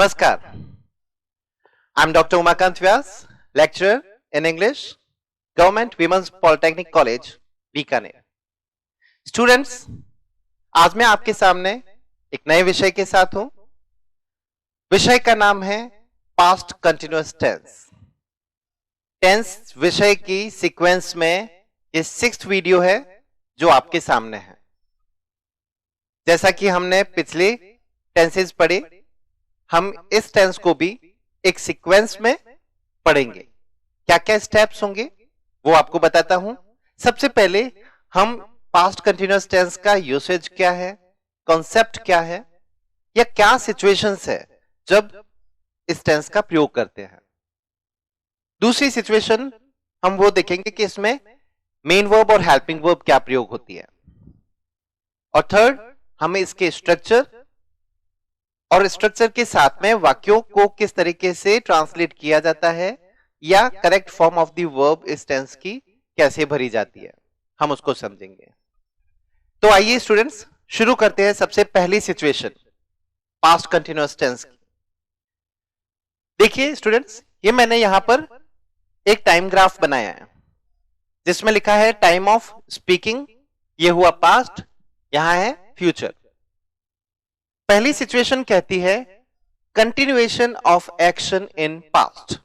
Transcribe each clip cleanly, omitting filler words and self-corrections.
Namaskar. I'm Dr. Umakant Vyas, lecturer in English, Government Women's Polytechnic College, Bikaner. Students, आज मैं आपके सामने एक नए विषय के साथ हूं. विषय का नाम है Past Continuous Tense. टेंस विषय की सीक्वेंस में ये 6th वीडियो है जो आपके सामने है. जैसा कि हमने पिछले टेंसेस पढ़े, हम इस टेंस को भी एक सीक्वेंस में पढ़ेंगे. क्या क्या स्टेप्स होंगे वो आपको बताता हूं. सबसे पहले हम पास्ट कंटिन्यूअस टेंस का यूसेज क्या है, कॉन्सेप्ट क्या है, या क्या सिचुएशंस है जब इस टेंस का प्रयोग करते हैं. दूसरी सिचुएशन हम वो देखेंगे कि इसमें मेन वर्ब और हेल्पिंग वर्ब क्या प्रयोग होती है. और थर्ड, हमें इसके स्ट्रक्चर और स्ट्रक्चर के साथ में वाक्यों को किस तरीके से ट्रांसलेट किया जाता है या correct form of the verb इस टेंस की कैसे भरी जाती है, हम उसको समझेंगे. तो आइए स्टूडेंट्स शुरू करते हैं सबसे पहली सिचुएशन पास्ट कंटिन्यूअस टेंस की. देखिए स्टूडेंट्स, ये मैंने यहां पर एक टाइम ग्राफ बनाया है जिसमें लिखा है टाइम ऑफ स्पीकिंग. ये हुआ पास्ट, यहां है फ्यूचर. पहली सिचुएशन कहती है continuation of action in past.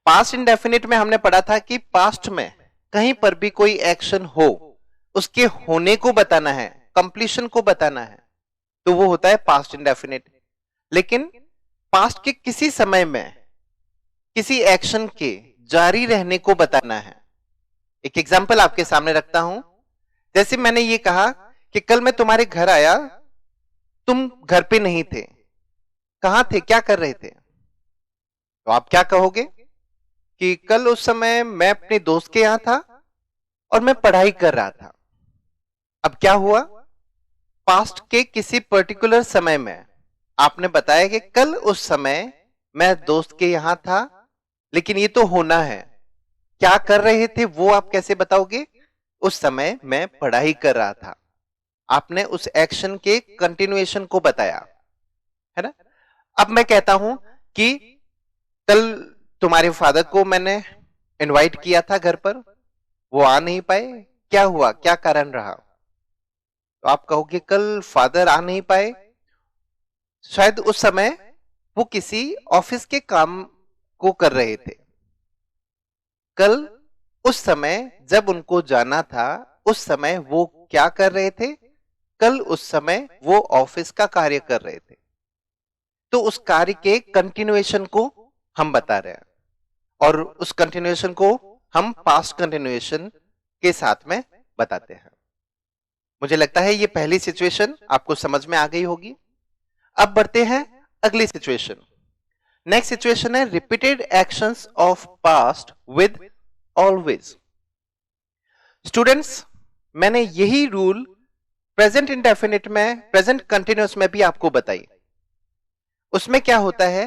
Past indefinite में हमने पढ़ा था कि पास्ट में कहीं पर भी कोई एक्शन हो, उसके होने को बताना है, कंप्लीशन को बताना है, तो वो होता है पास्ट इंडेफिनिट. लेकिन पास्ट के किसी समय में किसी एक्शन के जारी रहने को बताना है. एक एग्जांपल आपके सामने रखता हूं. जैसे मैंने ये कहा कि कल मैं तुम्हारे घर आया, तुम घर पे नहीं थे. कहां थे, क्या कर रहे थे? तो आप क्या कहोगे कि कल उस समय मैं अपने दोस्त के यहां था और मैं पढ़ाई कर रहा था. अब क्या हुआ, पास्ट के किसी पर्टिकुलर समय में आपने बताया कि कल उस समय मैं दोस्त के यहां था, लेकिन ये तो होना है. क्या कर रहे थे वो आप कैसे बताओगे? उस समय मैं पढ़ाई कर रहा था. आपने उस एक्शन के कंटिन्यूएशन को बताया है ना. अब मैं कहता हूं कि कल तुम्हारे फादर को मैंने इनवाइट किया था घर पर, वो आ नहीं पाए. क्या हुआ, क्या कारण रहा? तो आप कहोगे कल फादर आ नहीं पाए, शायद उस समय वो किसी ऑफिस के काम को कर रहे थे. कल उस समय जब उनको जाना था, उस समय वो क्या कर रहे थे? कल उस समय वो ऑफिस का कार्य कर रहे थे. तो उस कार्य के कंटिन्यूएशन को हम बता रहे हैं और उस कंटिन्यूएशन को हम पास्ट कंटिन्यूएशन के साथ में बताते हैं. मुझे लगता है ये पहली सिचुएशन आपको समझ में आ गई होगी. अब बढ़ते हैं अगली सिचुएशन. नेक्स्ट सिचुएशन है repeated actions of past with always. Students, मैंने यही रूल प्रेजेंट इंडेफिनिट में, प्रेजेंट कंटिन्यूअस में भी आपको बताई. उसमें क्या होता है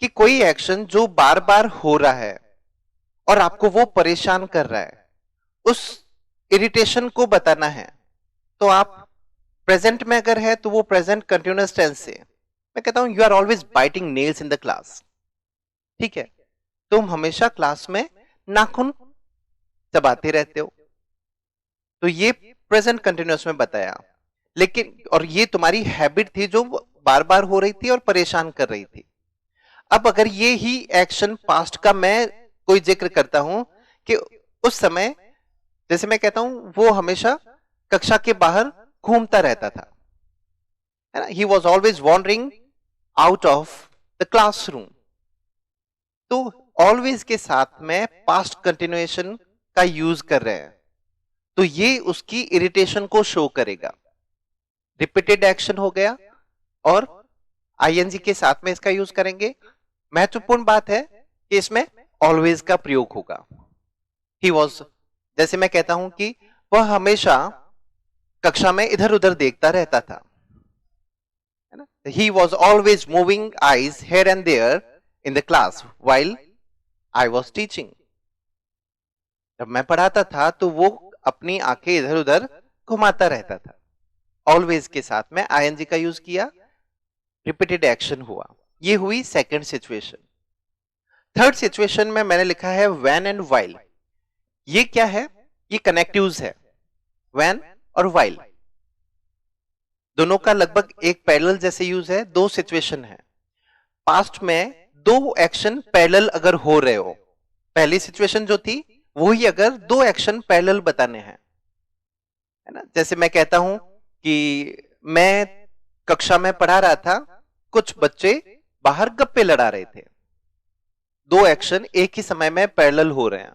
कि कोई एक्शन जो बार बार हो रहा है और आपको वो परेशान कर रहा है, उस इरिटेशन को बताना है. तो आप प्रेजेंट में अगर है तो वो प्रेजेंट कंटिन्यूअस टेंस से मैं कहता हूं you are always biting nails in the class. ठीक है, तुम हमेशा क्लास में नाखून चबाते रहते हो. तो ये प्रेजेंट कंटिन्यूअस में बताया. लेकिन और ये तुम्हारी हैबिट थी जो बार बार हो रही थी और परेशान कर रही थी. अब अगर ये ही एक्शन पास्ट का मैं कोई जिक्र करता हूं कि उस समय, जैसे मैं कहता हूं वो हमेशा कक्षा के बाहर घूमता रहता था, है ना. He was always wandering out of the classroom. तो ऑलवेज के साथ में पास्ट कंटिन्यूएशन का यूज कर रहे हैं, तो ये उसकी इरिटेशन को शो करेगा. रिपीटेड एक्शन हो गया और आईएनजी के साथ में इसका यूज करेंगे. महत्वपूर्ण बात है कि इसमें ऑलवेज का प्रयोग होगा. ही वॉज, जैसे मैं कहता हूं कि वह हमेशा कक्षा में इधर उधर देखता रहता था, है ना. He was always moving eyes here and there in the class while I was teaching. जब मैं पढ़ाता था तो वो अपनी आंखें इधर उधर घुमाता रहता था. ऑलवेज के साथ में आईएनजी का यूज किया, रिपीटेड एक्शन हुआ. ये हुई सेकंड सिचुएशन। थर्ड सिचुएशन में मैंने लिखा है व्हेन एंड व्हाइल। ये क्या है? ये कनेक्टिव्स है, व्हेन और व्हाइल दोनों का लगभग एक पैरेलल जैसे यूज है। दो सिचुएशन है, पास्ट में दो एक्शन पैरेलल अगर हो रहे हो, पहली सिचुएशन जो थी वही अगर दो एक्शन पैरेलल बताने हैं, है ना। जैसे मैं कहता हूं कि मैं कक्षा में पढ़ा रहा था, कुछ बच्चे बाहर गप्पे लड़ा रहे थे। दो एक्शन एक ही समय में पैरेलल हो रहे हैं।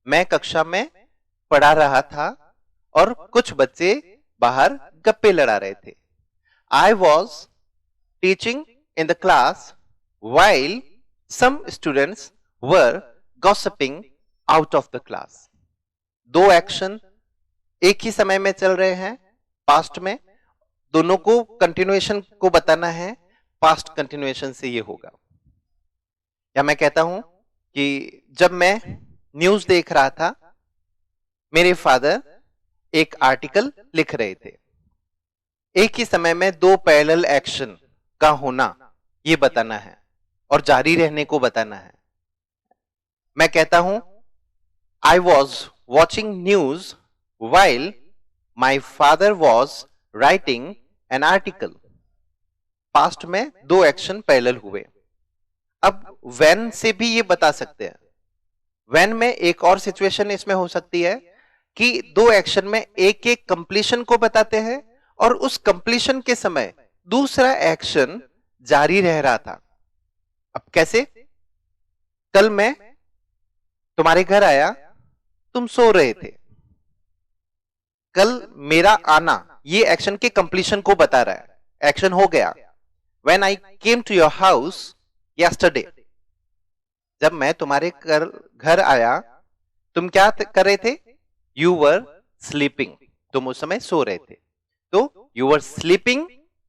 मैं कक्षा में पढ़ा रहा था और कुछ बच्चे बाहर गप्पे लड़ा रहे थे। I was teaching in the class while some students were gossiping out of the class. दो एक्शन एक ही समय में चल रहे हैं पास्ट में, दोनों को कंटिन्यूएशन को बताना है, पास्ट कंटिन्यूएशन से ये होगा। या मैं कहता हूं कि जब मैं न्यूज देख रहा था, मेरे फादर एक आर्टिकल लिख रहे थे। एक ही समय में दो पैरेलल एक्शन का होना ये बताना है और जारी रहने को बताना है। मैं कहता हूं I was watching news while my father was writing an article. Past में दो एक्शन पैरेलल हुए। अब when से भी ये बता सकते हैं। when में एक और सिचुएशन इसमें हो सकती है कि दो एक्शन में एक एक कंप्लीशन को बताते हैं और उस कंप्लीशन के समय दूसरा एक्शन जारी रह रहा था। अब कैसे? कल मैं तुम्हारे घर आया, तुम सो रहे थे। कल मेरा आना ये एक्शन के कंप्लीशन को बता रहा है, एक्शन हो गया। When I came to your house yesterday, जब मैं तुम्हारे घर आया, तुम क्या कर रहे थे? You were sleeping, तुम उस समय सो रहे थे। तो you were sleeping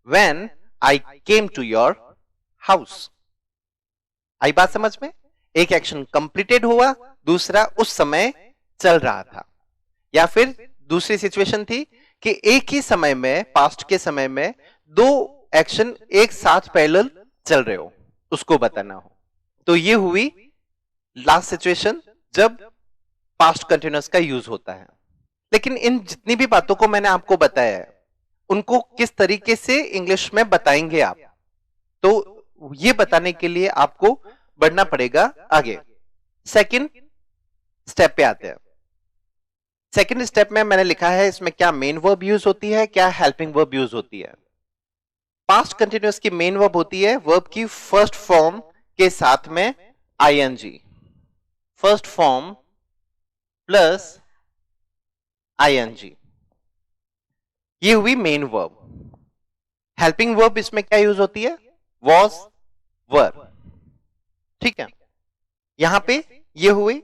when I came to your house. आई बात समझ में? एक एक्शन कंप्लीटेड हुआ, दूसरा उस समय चल रहा था। या फिर दूसरी सिचुएशन थी कि एक ही समय में, पास्ट के समय में दो एक्शन एक साथ पैरेलल चल रहे हो, उसको बताना हो। तो ये हुई लास्ट सिचुएशन जब पास्ट कंटिन्यूअस का यूज होता है। लेकिन इन जितनी भी बातों को मैंने आपको बताया है, उनको किस तरीके से इंग्लिश में बताएंगे आप, तो ये बताने के लिए आपको बढ़ना पड़ेगा आगे। सेकंड स्टेप पे आते हैं। सेकेंड स्टेप में मैंने लिखा है इसमें क्या मेन वर्ब यूज होती है, क्या हेल्पिंग वर्ब यूज होती है। पास्ट कंटिन्यूअस की मेन वर्ब होती है वर्ब की फर्स्ट फॉर्म के साथ में ING, first form plus ING, ये हुई मेन वर्ब। हेल्पिंग वर्ब इसमें क्या यूज होती है? वॉज, वर। ठीक है, यहां पे ये हुई।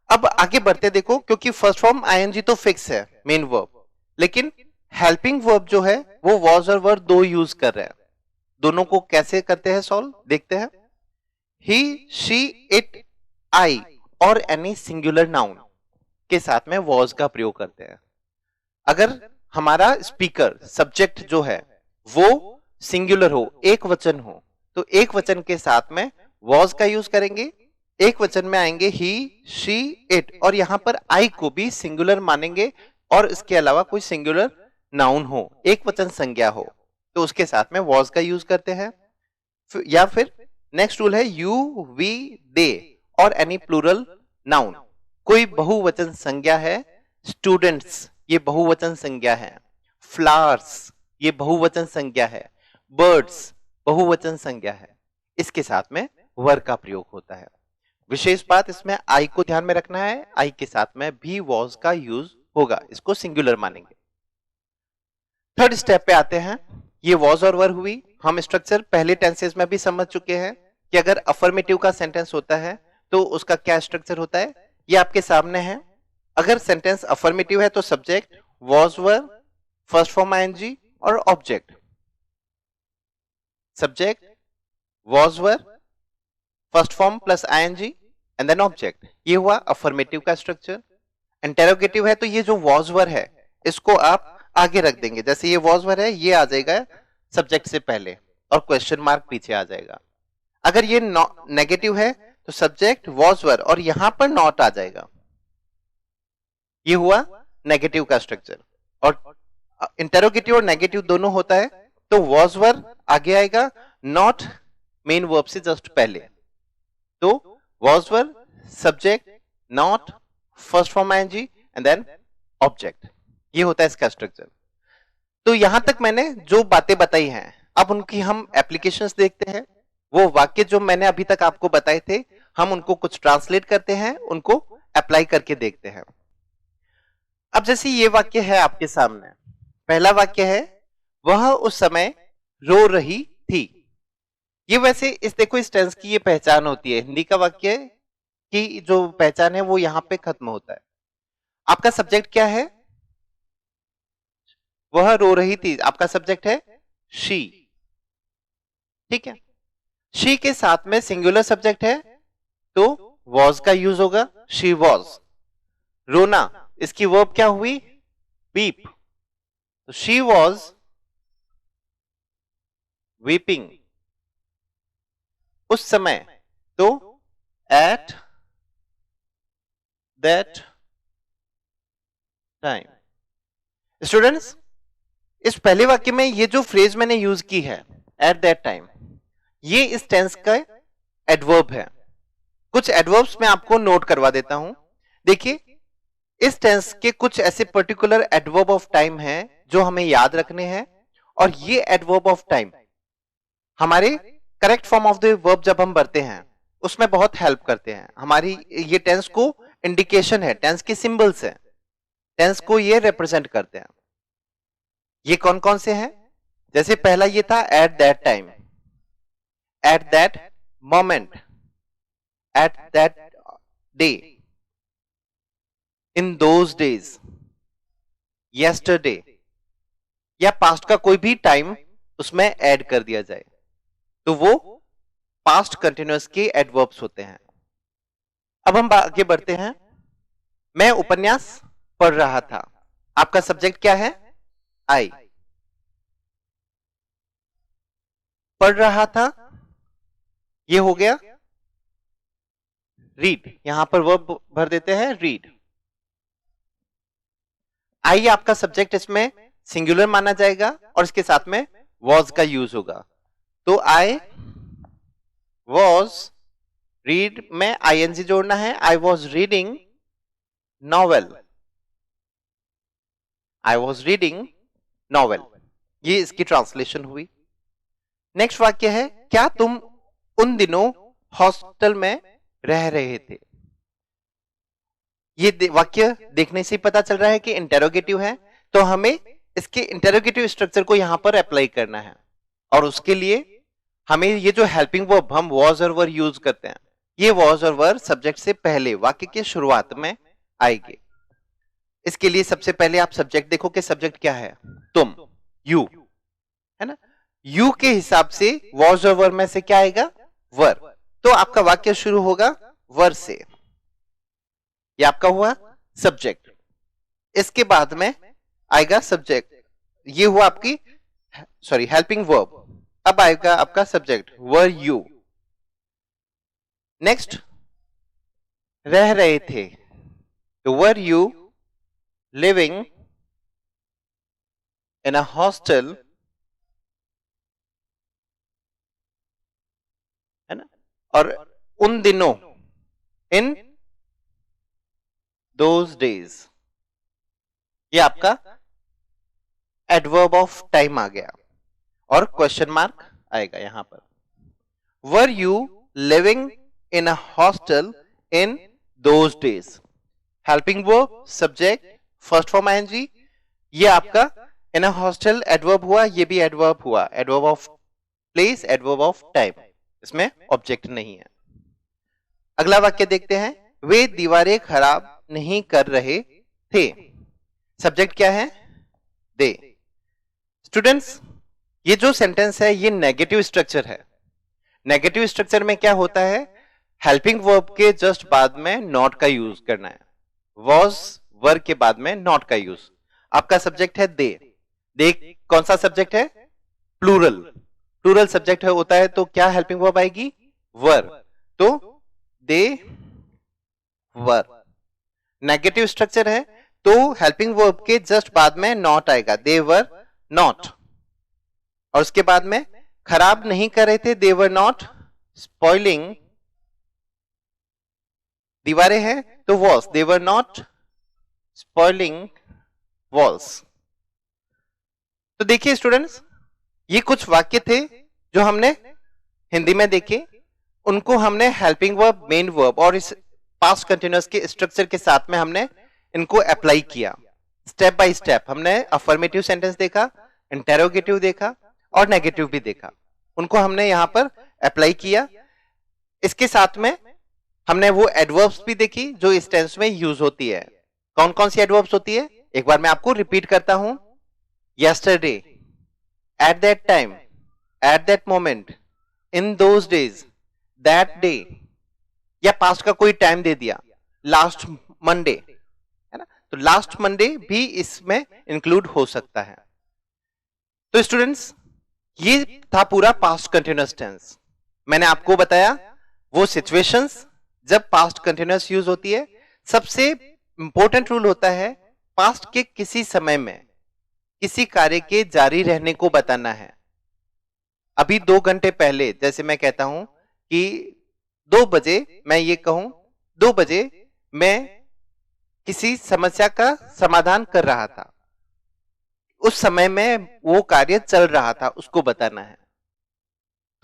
अब आगे बढ़ते देखो, क्योंकि फर्स्ट फॉर्म आईएनजी तो फिक्स है मेन वर्ब, लेकिन हेल्पिंग वर्ब जो है वो वॉज और वर दो यूज कर रहे हैं। दोनों को कैसे करते हैं सॉल्व, देखते हैं। ही, शी, इट, आई और एनी सिंगुलर नाउन के साथ में वॉज का प्रयोग करते हैं। अगर हमारा स्पीकर सब्जेक्ट जो है वो सिंगुलर हो, एक वचन हो, तो एक वचन के साथ में वॉज का यूज करेंगे। एक वचन में आएंगे ही, शी, इट, और यहां पर आई को भी सिंगुलर मानेंगे और इसके अलावा कोई सिंगुलर नाउन हो, एक वचन संज्ञा हो, तो उसके साथ में वॉज का यूज करते हैं। या फिर नेक्स्ट रूल है यू, वी, दे और एनी प्लूरल नाउन। कोई बहुवचन संज्ञा है, स्टूडेंट्स ये बहुवचन संज्ञा है, फ्लावर्स ये बहुवचन संज्ञा है, बर्ड्स बहुवचन संज्ञा है, इसके साथ में वर का प्रयोग होता है। विशेष बात इसमें आई को ध्यान में रखना है, आई के साथ में भी वॉज का यूज होगा, इसको सिंगुलर मानेंगे। थर्ड स्टेप पे आते हैं। ये वॉज और वर हुई। हम स्ट्रक्चर पहले टेंसेस में भी समझ चुके हैं कि अगर अफर्मेटिव का सेंटेंस होता है तो उसका क्या स्ट्रक्चर होता है, ये आपके सामने है। अगर सेंटेंस अफर्मेटिव है तो subject was, were, first form ING और object. Subject was, were, first form plus ING and then object. ये हुआ अफर्मेटिव का स्ट्रक्चर। इंटेरोगेटिव है तो ये जो वॉज, वर है इसको आप आगे रख देंगे। जैसे ये वॉज, वर है, ये आ जाएगा सब्जेक्ट से पहले और क्वेश्चन मार्क पीछे आ जाएगा। अगर ये नेगेटिव है तो सब्जेक्ट वॉज वर और यहां पर नॉट आ जाएगा। ये हुआ नेगेटिव का स्ट्रक्चर। और इंटेरोगेटिव और नेगेटिव दोनों होता है तो वॉज वर आगे आएगा, नॉट मेन वर्ब से जस्ट पहले। तो was were subject, not first form ING and then object. ये होता है इसका स्ट्रक्चर। तो यहां तक मैंने जो बातें बताई हैं, अब उनकी हम एप्लीकेशंस देखते हैं। वो वाक्य जो मैंने अभी तक आपको बताए थे, हम उनको कुछ ट्रांसलेट करते हैं, उनको अप्लाई करके देखते हैं। अब जैसे ये वाक्य है आपके सामने, पहला वाक्य है वह उस समय रो रही थी। ये वैसे इस देखो इस टेंस की ये पहचान होती है, हिंदी का वाक्य की जो पहचान है वो यहां पे खत्म होता है। आपका सब्जेक्ट क्या है? वह रो रही थी, आपका सब्जेक्ट है शी। ठीक है, शी के साथ में सिंगुलर सब्जेक्ट है तो वॉज का यूज होगा, शी वॉज। रोना, इसकी वर्ब क्या हुई? वीप। तो शी वॉज वीपिंग उस समय, तो एट दैट टाइम। स्टूडेंट्स, इस पहले वाक्य में ये जो फ्रेज मैंने यूज की है एट दैट टाइम, ये इस टेंस का एडवर्ब है। कुछ एडवर्ब्स मैं आपको नोट करवा देता हूं। देखिए, इस टेंस के कुछ ऐसे पर्टिकुलर एडवर्ब ऑफ टाइम हैं जो हमें याद रखने हैं, और ये एडवर्ब ऑफ टाइम हमारे correct form of the verb जब हम भरते हैं उसमें बहुत हेल्प करते हैं। हमारी ये टेंस को इंडिकेशन है, टेंस के सिंबल्स हैं, टेंस को ये रिप्रेजेंट करते हैं। ये कौन कौन से हैं? जैसे पहला ये था at that time, at that moment, at that day, in those days, yesterday, या पास्ट का कोई भी टाइम उसमें ऐड कर दिया जाए तो वो पास्ट कंटिन्यूअस के एडवर्ब्स होते हैं। अब हम आगे बढ़ते हैं। मैं उपन्यास पढ़ रहा था, आपका सब्जेक्ट क्या है? आई। पढ़ रहा था, ये हो गया रीड, यहां पर वर्ब भर देते हैं रीड। आई आपका सब्जेक्ट इसमें सिंगुलर माना जाएगा और इसके साथ में वॉज का यूज होगा। तो आई वॉज, रीड में आईएनजी जोड़ना है, I was reading novel, I was reading novel. ये इसकी ट्रांसलेशन हुई। नेक्स्ट वाक्य है क्या तुम उन दिनों हॉस्टल में रह रहे थे? ये वाक्य देखने से पता चल रहा है कि इंटेरोगेटिव है, तो हमें इसके इंटेरोगेटिव स्ट्रक्चर को यहां पर अप्लाई करना है, और उसके लिए हमें ये जो हेल्पिंग वर्ब हम वॉज और वर यूज करते हैं, ये वॉज और वर सब्जेक्ट से पहले वाक्य के शुरुआत में आएंगे। इसके लिए सबसे पहले आप सब्जेक्ट देखो कि सब्जेक्ट क्या है? तुम, यू, है ना? यू के हिसाब से वॉज और वर में से क्या आएगा? वर। तो आपका वाक्य शुरू होगा वर से। ये आपका हुआ सब्जेक्ट। इसके बाद में आएगा सब्जेक्ट, ये हुआ आपकी हेल्पिंग वर्ब। अब आएगा आपका सब्जेक्ट वर यू। नेक्स्ट रह रहे थे, तो वर you living in a hostel, है ना? और उन दिनों, इन दोज डेज, ये आपका एडवर्ब ऑफ टाइम आ गया और क्वेश्चन मार्क आएगा यहां पर। Were you living in a hostel in those days, helping verb, subject, first form ING, ये आपका इन अ हॉस्टल एडवर्ब हुआ, ये भी एडवर्ब हुआ, adverb of place, adverb of time, इसमें ऑब्जेक्ट नहीं है। अगला वाक्य देखते हैं, वे दीवारें खराब नहीं कर रहे थे, सब्जेक्ट क्या है? दे। स्टूडेंट्स, ये जो सेंटेंस है ये नेगेटिव स्ट्रक्चर है। नेगेटिव स्ट्रक्चर में क्या होता है? हेल्पिंग वर्ब के जस्ट बाद में नॉट का यूज करना है, वॉज वर्ब के बाद में नॉट का यूज। आपका सब्जेक्ट है दे। दे कौन सा सब्जेक्ट है? प्लूरल। प्लूरल सब्जेक्ट है होता है तो क्या हेल्पिंग वर्ब आएगी? वर, तो दे वर। नेगेटिव स्ट्रक्चर है तो हेल्पिंग वर्ब के जस्ट बाद में नॉट आएगा, दे वर नॉट। और उसके बाद में खराब नहीं कर रहे थे, दे वर नॉट स्पॉइलिंग। दीवारें हैं तो walls, they were not spoiling walls. तो देखिए स्टूडेंट्स, ये कुछ वाक्य थे जो हमने हिंदी में देखे, उनको हमने हेल्पिंग वर्ब, मेन वर्ब और इस पास्ट कंटिन्यूअस के स्ट्रक्चर के साथ में हमने इनको अप्लाई किया। स्टेप बाय स्टेप हमने अफर्मेटिव सेंटेंस देखा, इंटेरोगेटिव देखा और नेगेटिव भी देखा, उनको हमने यहां पर अप्लाई किया। इसके साथ में हमने वो एडवर्ब्स भी देखी जो इस टेंस में यूज होती है। कौन कौन सी एडवर्ब्स होती है एक बार मैं आपको रिपीट करता हूं। yesterday, at that time, at that moment, in those days, that day, या पास्ट का कोई टाइम दे दिया, लास्ट मंडे, है ना, तो लास्ट मंडे भी इसमें इंक्लूड हो सकता है। तो स्टूडेंट्स, ये था पूरा पास्ट कंटिन्यूअस टेंस। मैंने आपको बताया वो सिचुएशंस जब पास्ट कंटिन्यूअस यूज होती है। सबसे इंपॉर्टेंट रूल होता है पास्ट के किसी समय में किसी कार्य के जारी रहने को बताना है। अभी 2 घंटे पहले जैसे मैं कहता हूं कि 2 बजे, मैं ये कहूं 2 बजे मैं किसी समस्या का समाधान कर रहा था, उस समय में वो कार्य चल रहा था, उसको बताना है,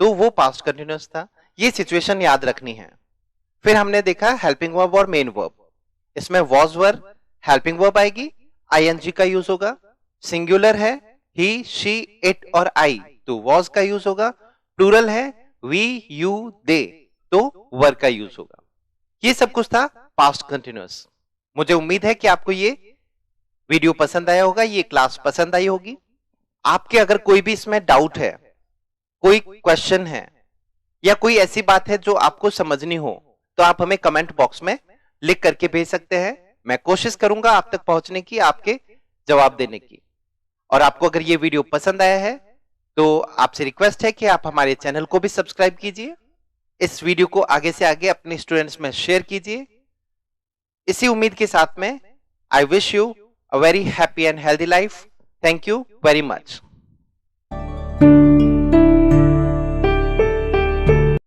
तो वो पास्ट कंटिन्यूअस था। ये सिचुएशन याद रखनी है। फिर हमने देखा हेल्पिंग वर्ब और मेन वर्ब। इसमें वॉज वर हेल्पिंग वर्ब आएगी, आईएनजी का यूज होगा। सिंगुलर है ही, शी, इट और आई, तो वॉज का यूज होगा। प्लूरल है वी, यू, दे, तो वर का यूज होगा। ये सब कुछ था पास्ट कंटिन्यूअस। मुझे उम्मीद है कि आपको ये वीडियो पसंद आया होगा, ये क्लास पसंद आई होगी। आपके अगर कोई भी इसमें डाउट है, कोई क्वेश्चन है या कोई ऐसी बात है जो आपको समझनी हो, तो आप हमें कमेंट बॉक्स में लिख करके भेज सकते हैं। मैं कोशिश करूंगा आप तक पहुंचने की, आपके जवाब देने की। और आपको अगर ये वीडियो पसंद आया है तो आपसे रिक्वेस्ट है कि आप हमारे चैनल को भी सब्सक्राइब कीजिए। इस वीडियो को आगे से आगे अपने स्टूडेंट्स में शेयर कीजिए। इसी उम्मीद के साथ में I wish you a very happy and healthy life. Thank you very much.